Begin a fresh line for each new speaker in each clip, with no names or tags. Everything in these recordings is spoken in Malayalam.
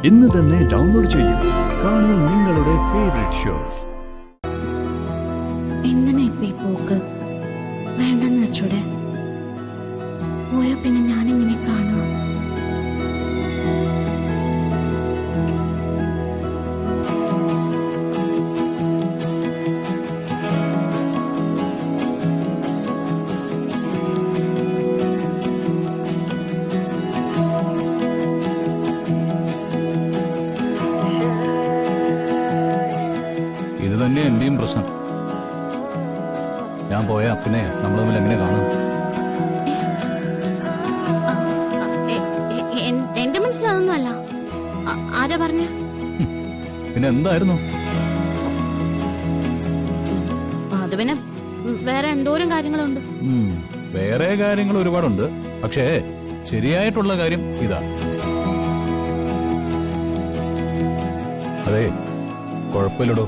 ഇന്ന് തന്നെ ഡൗൺലോഡ് ചെയ്യൂ. കാണൂ നിങ്ങളുടെ ഫേവറേറ്റ് ഷോസ്.
എന്തിനാ ഇപ്പൊ ഈ പോക്ക്? വേണ്ടെന്ന് വെച്ചൂടെ? പോയ പിന്നെ ഞാനെങ്ങനെ കാണുക?
ഇത് തന്നെ എന്റെയും പ്രശ്നം. ഞാൻ പോയാ പിന്നെ നമ്മൾ തമ്മിൽ എങ്ങനെ കാണും?
എന്റെ മനസ്സിലതൊന്നുമല്ല. ആരാ പറഞ്ഞ?
പിന്നെ എന്തായിരുന്നു?
അത് പിന്നെ വേറെ എന്തോരം കാര്യങ്ങളുണ്ട്.
വേറെ കാര്യങ്ങൾ ഒരുപാടുണ്ട്. പക്ഷേ ശരിയായിട്ടുള്ള കാര്യം ഇതാ. അതെ, കുഴപ്പമില്ലടോ.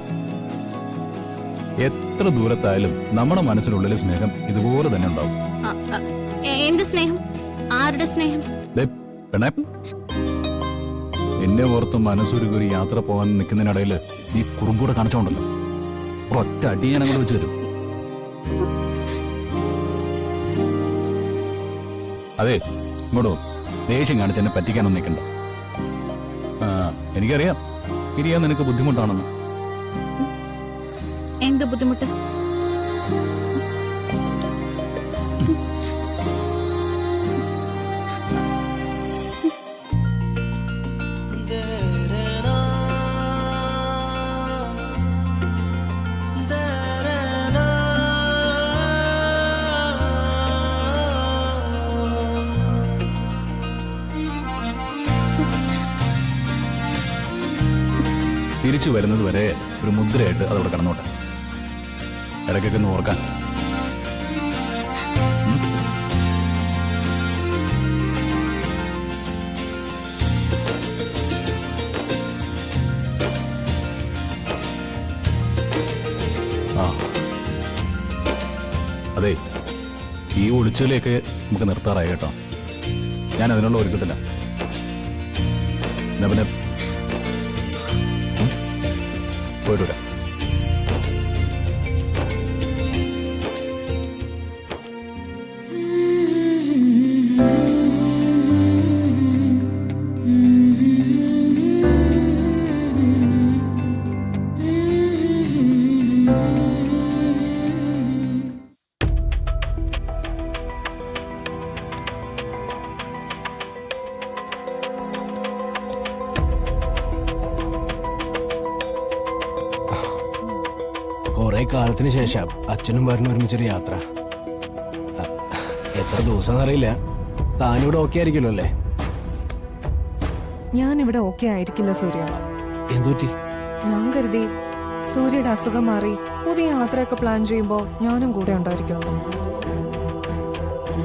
എത്ര ദൂരത്തായാലും നമ്മുടെ മനസ്സിനുള്ളിലെ സ്നേഹം ഇതുപോലെ തന്നെ ഉണ്ടാവും.
എന്ത് സ്നേഹം? ആരുടെ സ്നേഹം?
എന്നെ ഓർത്ത് മനസ്സൊരുക്കൊരു യാത്ര പോകാൻ നിൽക്കുന്നതിനിടയിൽ നീ കുറുമ്പൂടെ കാണിച്ചോണ്ടല്ലോ, ഒറ്റ അടി ഞാൻ അങ്ങോട്ട് വെച്ച് തരും. അതെ, ഇങ്ങോട്ടോ ദേഷ്യം കാണിച്ച് എന്നെ പറ്റിക്കാനൊന്നും നിൽക്കണ്ട. എനിക്കറിയാം ഇരിയാൻ നിനക്ക് ബുദ്ധിമുട്ടാണെന്ന്.
എന്ത് ബുദ്ധിമുട്ട്?
തിരിച്ചു വരുന്നത് വരെ ഒരു മുദ്രയായിട്ട് അതവിടെ കിടന്നോട്ടെ. ഇടയ്ക്കൊക്കെ ഒന്ന് ഓർക്കാൻ. അതെ, ഈ ഒളിച്ചുകളിയൊക്കെ നമുക്ക് നിർത്താറായി കേട്ടോ. ഞാൻ അതിനുള്ള ഒരുക്കത്തില്ല. എന്നാ പിന്നെ പോയിട്ട് വരാം.
കുറെ കാലത്തിന് ശേഷം അച്ഛനും വരനും ഒരുമിച്ചൊരു യാത്ര. എത്ര ദിവസം അറിയില്ല. താനിവിടെ ഓക്കെ ആയിരിക്കുമല്ലോ അല്ലേ?
ഞാനിവിടെ ഓക്കെ ആയിരിക്കില്ല സൂര്യ.
എന്തുപറ്റി?
ഞാൻ കരുതി സൂര്യയുടെ അസുഖം മാറി പുതിയ യാത്രയൊക്കെ പ്ലാൻ ചെയ്യുമ്പോ ഞാനും കൂടെ ഉണ്ടായിരിക്കുള്ളൂ.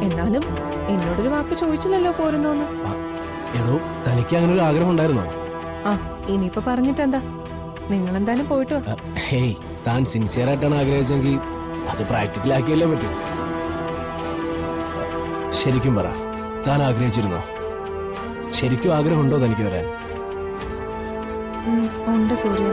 എന്നാലും എന്നോടൊരു വാക്ക് ചോദിച്ചില്ലല്ലോ പോരുന്നോന്ന്.
എടോ, തനിക്ക് അങ്ങനെ ഒരു ആഗ്രഹം ഉണ്ടായിരുന്നോ?
ആ, ഇനിയിപ്പോ പറഞ്ഞിട്ടെന്താ? നിങ്ങളെന്തായാലും പോയിട്ട് വാ.
ഹേയ്, താൻ സിൻസിയർ ആയിട്ടാണ് ആഗ്രഹിച്ചെങ്കിൽ അത് പ്രാക്ടിക്കൽ ആക്കിയല്ലേ പറ്റൂ. ശരിക്കും പറ, താൻ ആഗ്രഹിച്ചിരുന്നോ? ശരിക്കും ആഗ്രഹമുണ്ടോ തനിക്ക് വരാൻ?
ഉണ്ട് സൂര്യ.